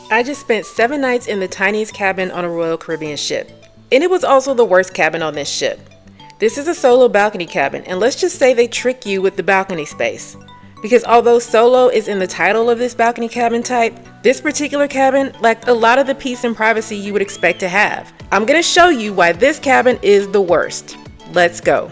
I just spent 7 nights in the tiniest cabin on a Royal Caribbean ship. And it was also the worst cabin on this ship. This is a solo balcony cabin, and let's just say they trick you with the balcony space. Because although solo is in the title of this balcony cabin type, this particular cabin lacked a lot of the peace and privacy you would expect to have. I'm going to show you why this cabin is the worst. Let's go.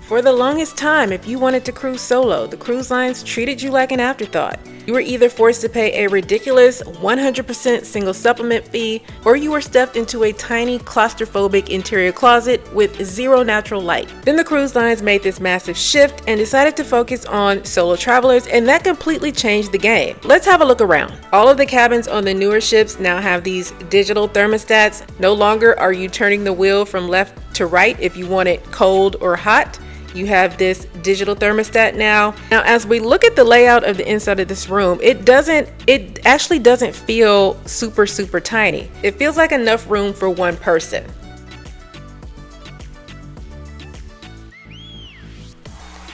For the longest time, if you wanted to cruise solo, the cruise lines treated you like an afterthought. You were either forced to pay a ridiculous 100% single supplement fee, or you were stuffed into a tiny claustrophobic interior closet with zero natural light. Then the cruise lines made this massive shift and decided to focus on solo travelers, and that completely changed the game. Let's have a look around. All of the cabins on the newer ships now have these digital thermostats. No longer are you turning the wheel from left to right if you want it cold or hot. You have this digital thermostat now. Now, as we look at the layout of the inside of this room, it actually doesn't feel super tiny. It feels like enough room for one person.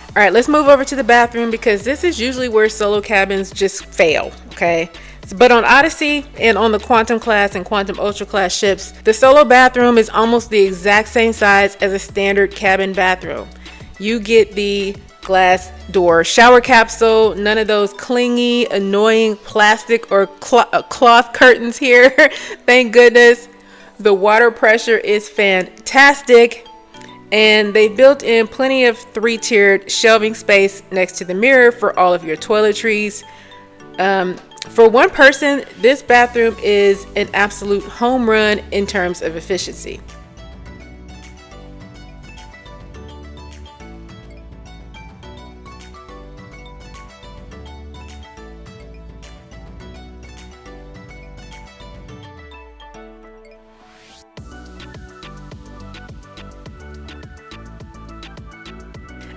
All right, let's move over to the bathroom because this is usually where solo cabins just fail, okay? But on Odyssey and on the Quantum class and Quantum Ultra class ships, the solo bathroom is almost the exact same size as a standard cabin bathroom. You get the glass door shower capsule, none of those clingy, annoying plastic or cloth curtains here. Thank goodness. The water pressure is fantastic. And they built in plenty of 3-tiered shelving space next to the mirror for all of your toiletries. For one person, this bathroom is an absolute home run in terms of efficiency.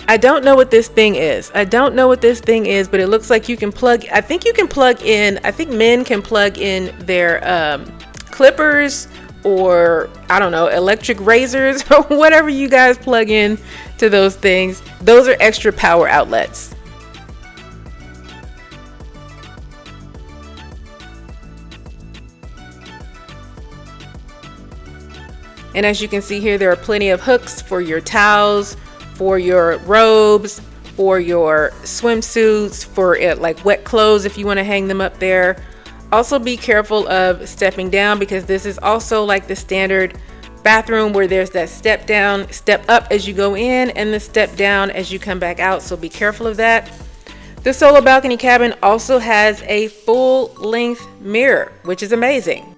I don't know what this thing is. But it looks like you can I think men can plug in their clippers or, I don't know, electric razors or whatever you guys plug in to those things. Those are extra power outlets. And as you can see here, there are plenty of hooks for your towels, for your robes, for your swimsuits, for like wet clothes if you want to hang them up there. Also be careful of stepping down because this is also like the standard bathroom where there's that step up as you go in and the step down as you come back out. So be careful of that. The solo balcony cabin also has a full length mirror, which is amazing.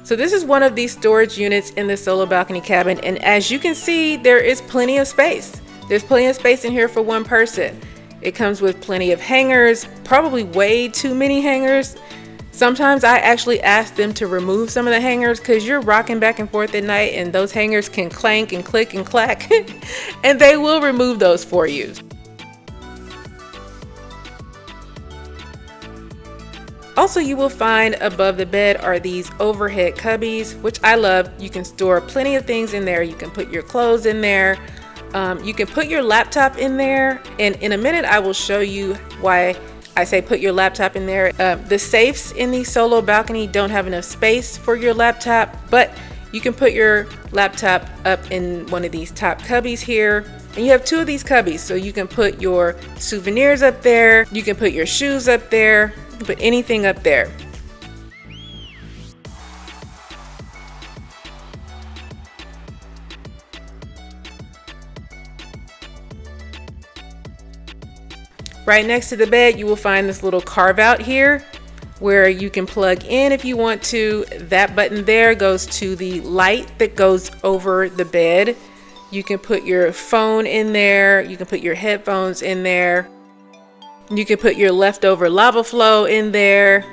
So this is one of these storage units in the solo balcony cabin, and as you can see, there is plenty of space. There's plenty of space in here for one person. It comes with plenty of hangers, probably way too many hangers. Sometimes I actually ask them to remove some of the hangers because you're rocking back and forth at night and those hangers can clank and click and clack and they will remove those for you. Also, you will find above the bed are these overhead cubbies, which I love. You can store plenty of things in there. You can put your clothes in there. You can put your laptop in there. And in a minute, I will show you why I say put your laptop in there. The safes in the solo balcony don't have enough space for your laptop, but you can put your laptop up in one of these top cubbies here. And you have 2 of these cubbies, so you can put your souvenirs up there. You can put your shoes up there. Put anything up there. Right next to the bed, you will find this little carve out here where you can plug in if you want to. That button there goes to the light that goes over the bed. You can put your phone in there. You can put your headphones in there. You can put your leftover lava flow in there.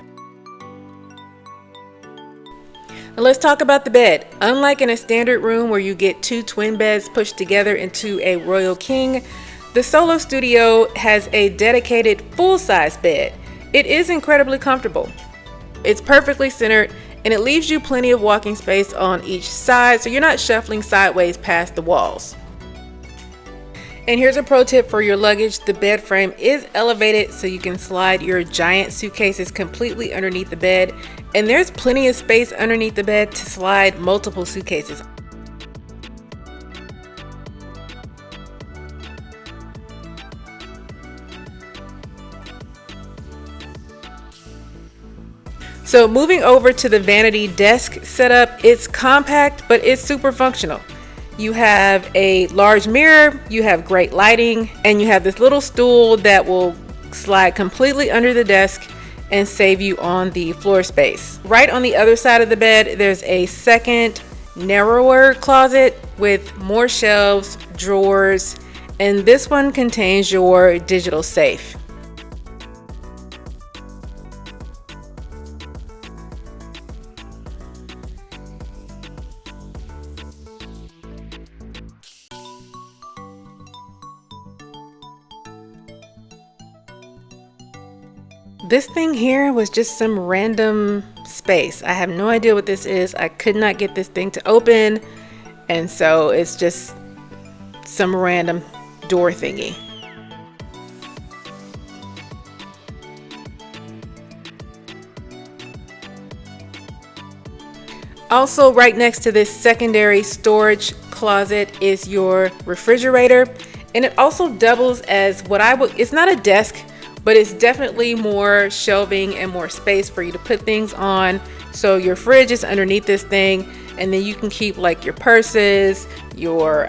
Now let's talk about the bed. Unlike in a standard room where you get 2 twin beds pushed together into a royal king, the solo studio has a dedicated full-size bed. It is incredibly comfortable. It's perfectly centered, and it leaves you plenty of walking space on each side, so you're not shuffling sideways past the walls. And here's a pro tip for your luggage. The bed frame is elevated so you can slide your giant suitcases completely underneath the bed, and there's plenty of space underneath the bed to slide multiple suitcases. So moving over to the vanity desk setup, it's compact, but it's super functional. You have a large mirror, you have great lighting, and you have this little stool that will slide completely under the desk and save you on the floor space. Right on the other side of the bed, there's a second narrower closet with more shelves, drawers, and this one contains your digital safe. This thing here was just some random space. I have no idea what this is. I could not get this thing to open, and so it's just some random door thingy. Also, right next to this secondary storage closet is your refrigerator, and it also doubles as it's not a desk, but it's definitely more shelving and more space for you to put things on. So your fridge is underneath this thing, and then you can keep like your purses, your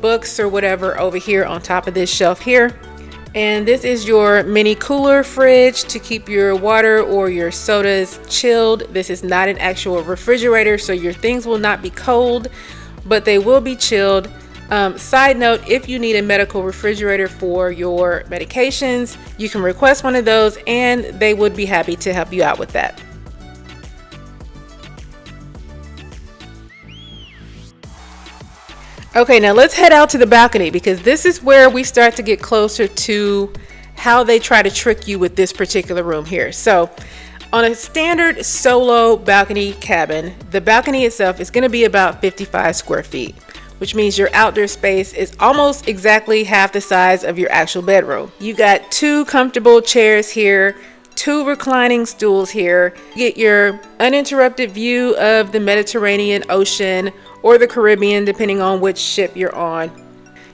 books or whatever over here on top of this shelf here. And this is your mini cooler fridge to keep your water or your sodas chilled. This is not an actual refrigerator, so your things will not be cold, but they will be chilled. Side note, if you need a medical refrigerator for your medications, you can request one of those and they would be happy to help you out with that. Okay, now let's head out to the balcony, because this is where we start to get closer to how they try to trick you with this particular room here. So on a standard solo balcony cabin, the balcony itself is going to be about 55 square feet, which means your outdoor space is almost exactly half the size of your actual bedroom. You got 2 comfortable chairs here, 2 reclining stools here. You get your uninterrupted view of the Mediterranean Ocean or the Caribbean, depending on which ship you're on.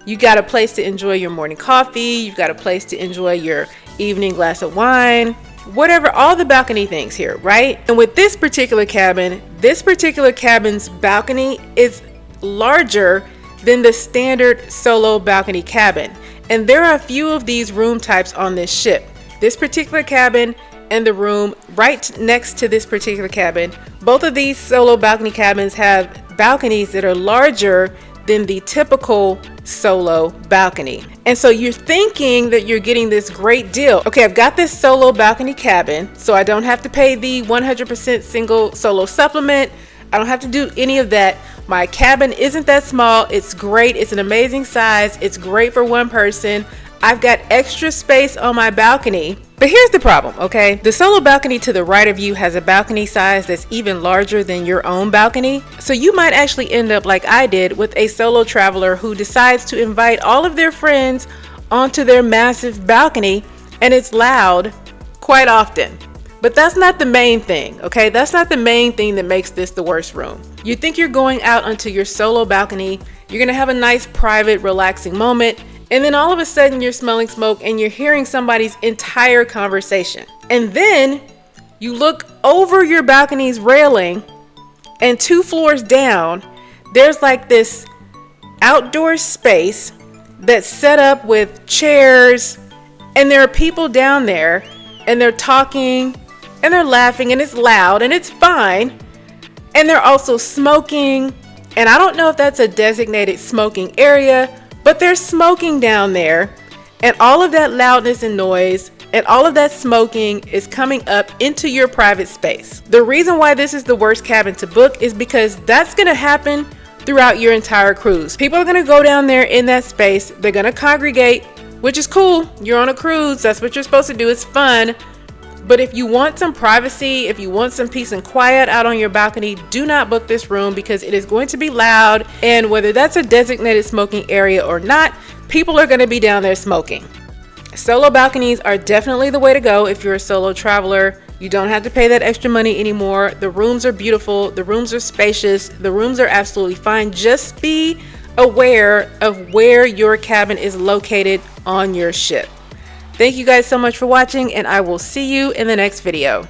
You got a place to enjoy your morning coffee. You've got a place to enjoy your evening glass of wine, whatever, all the balcony things here, right? And with this particular cabin's balcony is larger than the standard solo balcony cabin, and there are a few of these room types on this ship. This particular cabin and the room right next to this particular cabin, both of these solo balcony cabins have balconies that are larger than the typical solo balcony. And so you're thinking that you're getting this great deal. Okay, I've got this solo balcony cabin, so I don't have to pay the 100% single solo supplement. I don't have to do any of that. My cabin isn't that small. It's great. It's an amazing size. It's great for one person. I've got extra space on my balcony. But here's the problem, okay? The solo balcony to the right of you has a balcony size that's even larger than your own balcony. So you might actually end up like I did with a solo traveler who decides to invite all of their friends onto their massive balcony, and it's loud quite often. But that's not the main thing, okay? That's not the main thing that makes this the worst room. You think you're going out onto your solo balcony, you're gonna have a nice, private, relaxing moment, and then all of a sudden you're smelling smoke and you're hearing somebody's entire conversation. And then you look over your balcony's railing, and 2 floors down, there's like this outdoor space that's set up with chairs, and there are people down there, and they're talking, and they're laughing, and it's loud, and it's fine. And they're also smoking, and I don't know if that's a designated smoking area, but they're smoking down there, and all of that loudness and noise and all of that smoking is coming up into your private space. The reason why this is the worst cabin to book is because that's going to happen throughout your entire cruise. People are going to go down there in that space. They're going to congregate, which is cool. You're on a cruise. That's what you're supposed to do. It's fun. But if you want some privacy, if you want some peace and quiet out on your balcony, do not book this room because it is going to be loud, and whether that's a designated smoking area or not, people are going to be down there smoking. Solo balconies are definitely the way to go if you're a solo traveler. You don't have to pay that extra money anymore. The rooms are beautiful, the rooms are spacious, the rooms are absolutely fine. Just be aware of where your cabin is located on your ship. Thank you guys so much for watching, and I will see you in the next video.